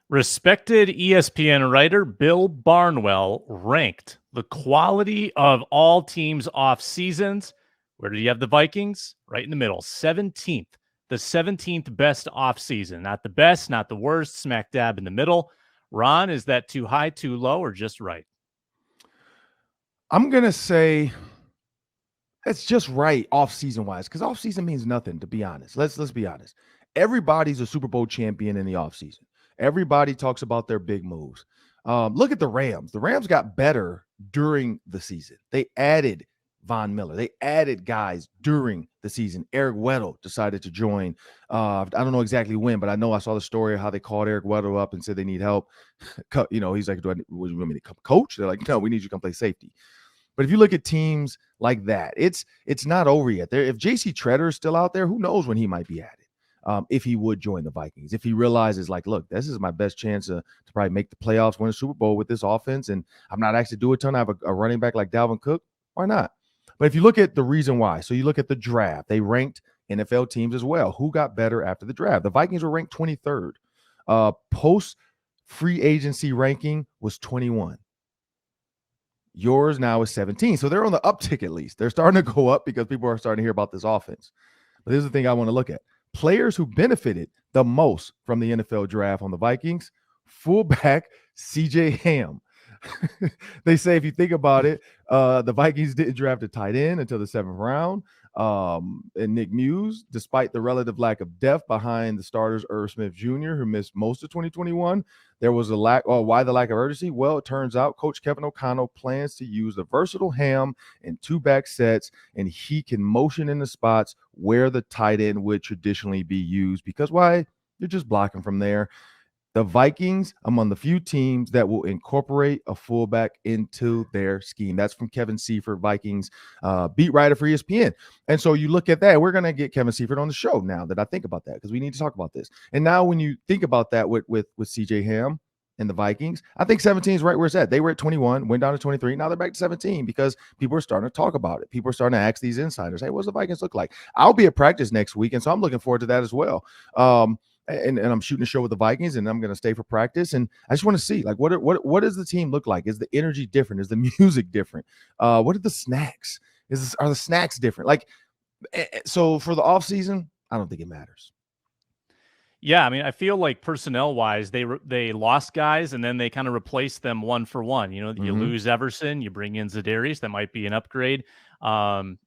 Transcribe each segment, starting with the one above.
Respected ESPN writer Bill Barnwell ranked the quality of all teams' off seasons. Where did you have the Vikings? Right in the middle, 17th. The 17th best off season. Not the best, not the worst, smack dab in the middle. Ron, is that too high, too low, or just right? I'm going to say it's just right off-season wise, because off-season means nothing, to be honest. Let's be honest. Everybody's a Super Bowl champion in the offseason. Everybody talks about their big moves. Look at the Rams. The Rams got better during the season. They added Von Miller. They added guys during the season. Eric Weddle decided to join. I don't know exactly when, but I know I saw the story of how they called Eric Weddle up and said they need help. He's like, would you want me to come coach? They're like, no, we need you to come play safety. But if you look at teams like that, it's not over yet. If J.C. Treader is still out there, who knows when he might be added. If he would join the Vikings, if he realizes, like, look, this is my best chance to probably make the playoffs, win a Super Bowl with this offense, and I'm not actually doing a ton. I have a running back like Dalvin Cook. Why not? But if you look at the reason why, so you look at the draft, they ranked NFL teams as well. Who got better after the draft? The Vikings were ranked 23rd. Post free agency ranking was 21. Yours now is 17. So they're on the uptick at least. They're starting to go up because people are starting to hear about this offense. But here's the thing I want to look at. Players who benefited the most from the NFL draft on the Vikings, fullback CJ Ham. They say if you think about it, the Vikings didn't draft a tight end until the 7th round. And Nick Muse, despite the relative lack of depth behind the starters, Irv Smith Jr., who missed most of 2021, there was a lack. Why the lack of urgency? Well, it turns out Coach Kevin O'Connell plans to use the versatile Ham in 2-back sets, and he can motion in the spots where the tight end would traditionally be used because why? You're just blocking from there. The Vikings, among the few teams that will incorporate a fullback into their scheme. That's from Kevin Seifert, Vikings beat writer for ESPN. And so you look at that. We're going to get Kevin Seifert on the show now that I think about that because we need to talk about this. And now when you think about that with CJ Ham and the Vikings, I think 17 is right where it's at. They were at 21, went down to 23. Now they're back to 17 because people are starting to talk about it. People are starting to ask these insiders, hey, what's the Vikings look like? I'll be at practice next week, and so I'm looking forward to that as well. And I'm shooting a show with the Vikings, and I'm going to stay for practice. And I just want to see, like, what does the team look like? Is the energy different? Is the music different? What are the snacks? Are the snacks different? Like, so for the offseason, I don't think it matters. Yeah, I mean, I feel like personnel-wise, they lost guys, and then they kind of replaced them one for one. You lose Everson, you bring in Za'Darius, that might be an upgrade.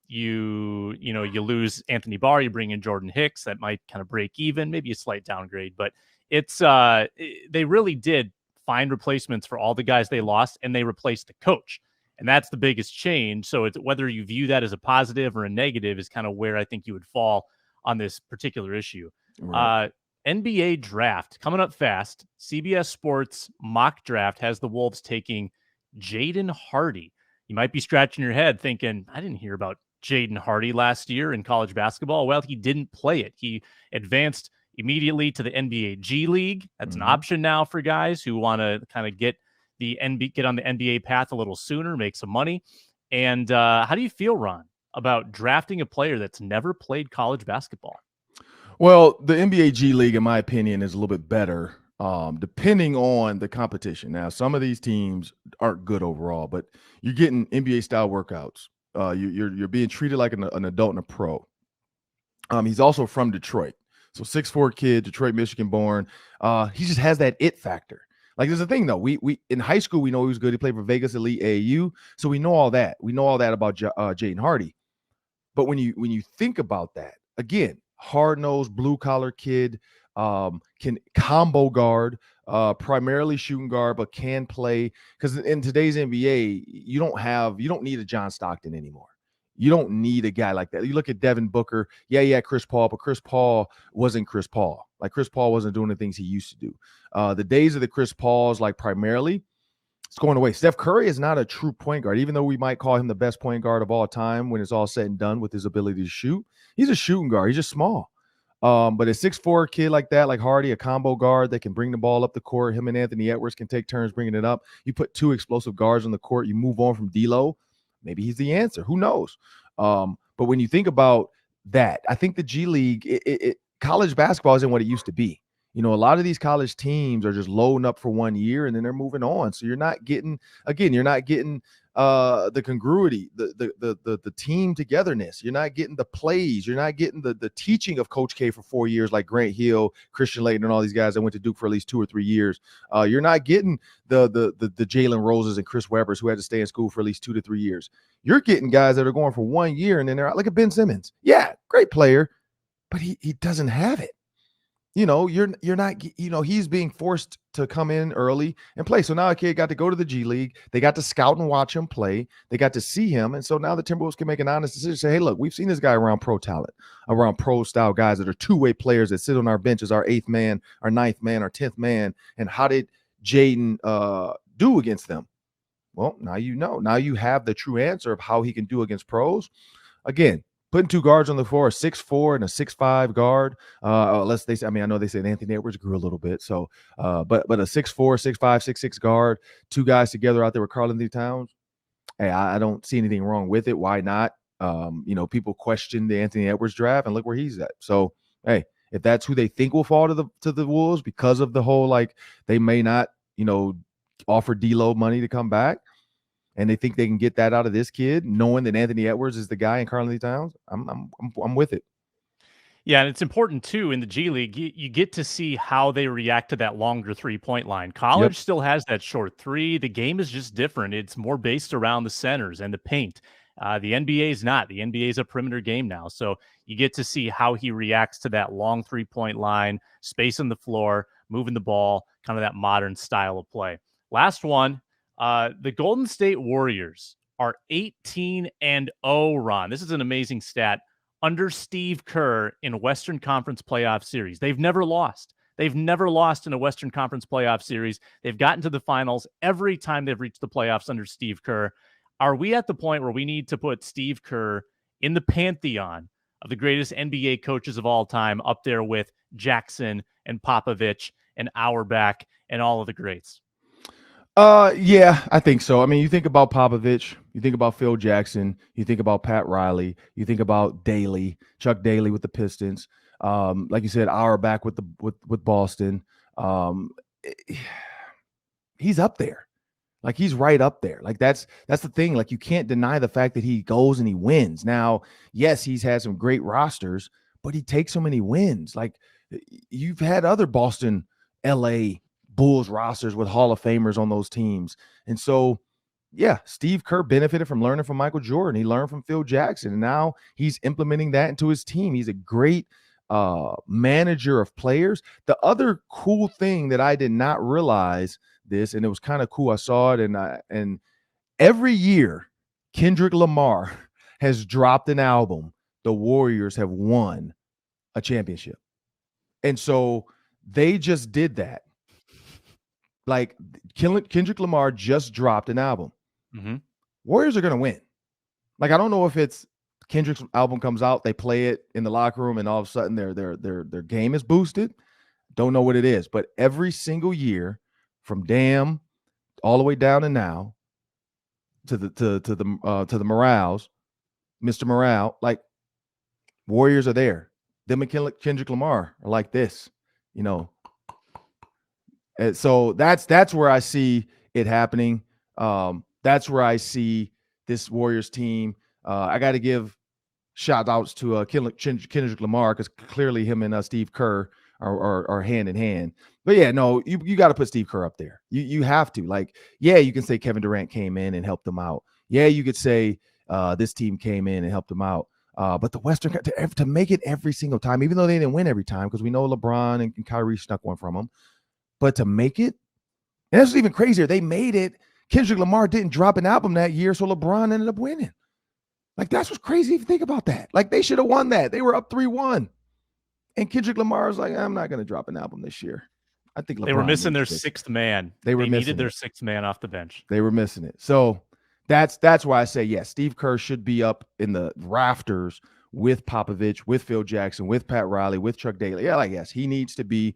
You lose Anthony Barr, you bring in Jordan Hicks, that might kind of break even, maybe a slight downgrade. But it's they really did find replacements for all the guys they lost, and they replaced the coach. And that's the biggest change. So it's whether you view that as a positive or a negative is kind of where I think you would fall on this particular issue. Right. NBA draft coming up fast. CBS Sports mock draft has the Wolves taking Jaden Hardy. You might be scratching your head thinking, I didn't hear about Jaden Hardy last year in college basketball. Well, he didn't play it. He advanced immediately to the NBA G League. That's an option now for guys who want to kind of get on the NBA path a little sooner, make some money. And how do you feel, Ron, about drafting a player that's never played college basketball? Well, the NBA G League, in my opinion, is a little bit better, depending on the competition. Now, some of these teams aren't good overall, but you're getting NBA-style workouts. You're being treated like an adult and a pro. He's also from Detroit, so 6'4" kid, Detroit, Michigan born. He just has that it factor. Like, there's a thing though. We in high school we know he was good. He played for Vegas Elite AAU, so we know all that. We know all that about Jaden Hardy. But when you think about that, again, hard-nosed, blue-collar kid, can combo guard, primarily shooting guard, but can play. Because in today's NBA, you don't need a John Stockton anymore. You don't need a guy like that. You look at Devin Booker, yeah, Chris Paul, but Chris Paul wasn't Chris Paul. Like, Chris Paul wasn't doing the things he used to do. The days of the Chris Pauls, like, primarily, it's going away. Steph Curry is not a true point guard, even though we might call him the best point guard of all time when it's all said and done with his ability to shoot. He's a shooting guard. He's just small. But a 6'4" kid like that, like Hardy, a combo guard that can bring the ball up the court. Him and Anthony Edwards can take turns bringing it up. You put two explosive guards on the court. You move on from D'Lo. Maybe he's the answer. Who knows? But when you think about that, I think the G League, college basketball isn't what it used to be. You know, a lot of these college teams are just loading up for 1 year and then they're moving on. So you're not getting, again, you're not getting the congruity, the team togetherness. You're not getting the plays. You're not getting the teaching of Coach K for 4 years, like Grant Hill, Christian Laettner, and all these guys that went to Duke for at least 2 or 3 years. You're not getting the Jalen Roses and Chris Webbers who had to stay in school for at least 2 to 3 years. You're getting guys that are going for 1 year and then they're out, like a Ben Simmons. Yeah, great player, but he doesn't have it. You know, you're not, you know, he's being forced to come in early and play. So now a kid got to go to the G League. They got to scout and watch him play. They got to see him. And so now the Timberwolves can make an honest decision. Say, hey, look, we've seen this guy around pro talent, around pro style guys that are two-way players that sit on our benches, our 8th man, our 9th man, our 10th man. And how did Jaden do against them? Well, now you know. Now you have the true answer of how he can do against pros. Again, putting 2 guards on the floor, a 6'4" and a 6'5" guard. Unless they say, I mean, I know they said Anthony Edwards grew a little bit. So, but a 6'4", 6'5", 6'6" guard, 2 guys together out there with karl-anthony Towns. Hey, I don't see anything wrong with it. Why not? You know, people question the Anthony Edwards draft, and look where he's at. So, hey, if that's who they think will fall to the Wolves because of the whole, like, they may not, you know, offer D'Lo money to come back, and they think they can get that out of this kid, knowing that Anthony Edwards is the guy in karl-anthony Towns, I'm with it. Yeah, and it's important too in the G League. You get to see how they react to that longer 3-point line. College still has that short 3. The game is just different. It's more based around the centers and the paint. The NBA is not. The NBA is a perimeter game now. So you get to see how he reacts to that long 3-point line, space on the floor, moving the ball, kind of that modern style of play. Last one. The Golden State Warriors are 18-0, Ron. This is an amazing stat. Under Steve Kerr in Western Conference playoff series. They've never lost. They've never lost in a Western Conference playoff series. They've gotten to the finals every time they've reached the playoffs under Steve Kerr. Are we at the point where we need to put Steve Kerr in the pantheon of the greatest NBA coaches of all time, up there with Jackson and Popovich and Auerbach and all of the greats? Yeah, I think so. I mean, you think about Popovich, you think about Phil Jackson, you think about Pat Riley, you think about Daly, Chuck Daly with the Pistons. Like you said, Auerbach with Boston. He's up there. Like, he's right up there. Like, that's the thing. Like, you can't deny the fact that he goes and he wins. Now, yes, he's had some great rosters, but he takes so many wins. Like, you've had other Boston, LA Bulls rosters with Hall of Famers on those teams. And so, yeah, Steve Kerr benefited from learning from Michael Jordan. He learned from Phil Jackson, and now he's implementing that into his team. He's a great manager of players. The other cool thing that I did not realize this, and it was kind of cool, I saw it, and every year Kendrick Lamar has dropped an album, the Warriors have won a championship. And so they just did that. Like, Kendrick Lamar just dropped an album. Mm-hmm. Warriors are going to win. Like, I don't know if it's Kendrick's album comes out, they play it in the locker room, and all of a sudden their game is boosted. Don't know what it is, but every single year, from Damn all the way down to now, to the Morales, Mr. Morale, like, Warriors are there. Them and Kendrick Lamar are like this, you know. And so that's where I see it happening. That's where I see this Warriors team. I got to give shout outs to Kendrick Lamar, because clearly him and Steve Kerr are hand in hand. But yeah, no, you got to put Steve Kerr up there. You have to. Like, yeah, you can say Kevin Durant came in and helped them out. Yeah, you could say this team came in and helped them out. But the Western, to make it every single time, even though they didn't win every time, because we know LeBron and Kyrie snuck one from them. But to make it, and that's even crazier, they made it. Kendrick Lamar didn't drop an album that year, so LeBron ended up winning. Like, that's what's crazy if you think about that. Like, they should have won that. They were up 3-1. And Kendrick Lamar was like, I'm not going to drop an album this year. I think LeBron, they were missing their 6th man. They needed their 6th man off the bench. They were missing it. So that's why I say, yes, Steve Kerr should be up in the rafters with Popovich, with Phil Jackson, with Pat Riley, with Chuck Daly. Yeah, like, yes, he needs to be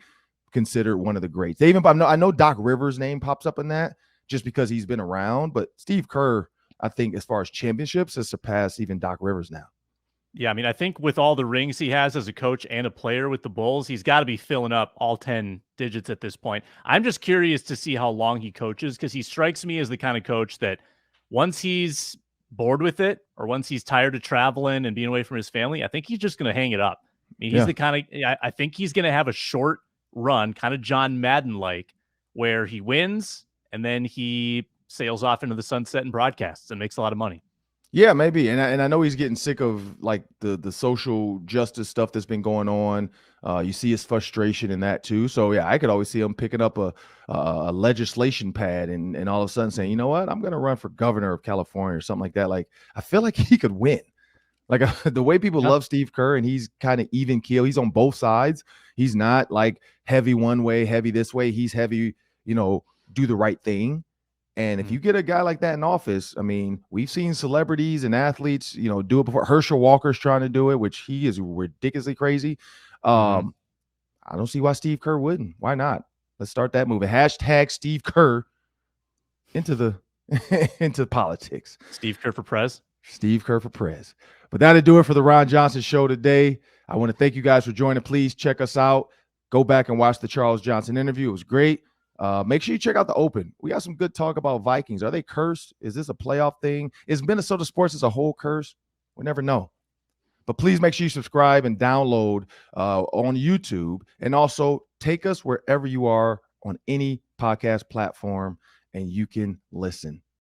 considered one of the greats. They even, I know Doc Rivers' name pops up in that just because he's been around, but Steve Kerr, I think, as far as championships, has surpassed even Doc Rivers now. Yeah, I mean, I think with all the rings he has as a coach and a player with the Bulls, he's got to be filling up all 10 digits at this point. I'm just curious to see how long he coaches because he strikes me as the kind of coach that once he's bored with it or once he's tired of traveling and being away from his family, I think he's just going to hang it up. I mean, he's the kind of, I think he's going to have a short run, kind of John Madden like, where he wins and then he sails off into the sunset and broadcasts and makes a lot of money. Yeah, maybe. And I know he's getting sick of like the social justice stuff that's been going on. You see his frustration in that too. So yeah, I could always see him picking up a legislation pad and all of a sudden saying, you know what, I'm going to run for governor of California or something like that. Like I feel like he could win. Like the way people love Steve Kerr, and he's kind of even keel. He's on both sides. He's not like heavy one way, heavy this way. He's heavy, do the right thing. And if you get a guy like that in office, I mean, we've seen celebrities and athletes, do it before. Herschel Walker's trying to do it, which he is ridiculously crazy. I don't see why Steve Kerr wouldn't. Why not? Let's start that movement. Hashtag Steve Kerr into into politics. Steve Kerr for prez. Steve Kerr for prez. But that'll do it for the Ron Johnson Show today. I want to thank you guys for joining. Please check us out. Go back and watch the Charles Johnson interview. It was great. Make sure you check out the Open. We got some good talk about Vikings. Are they cursed? Is this a playoff thing? Is Minnesota sports as a whole cursed? We never know. But please make sure you subscribe and download on YouTube. And also take us wherever you are on any podcast platform and you can listen.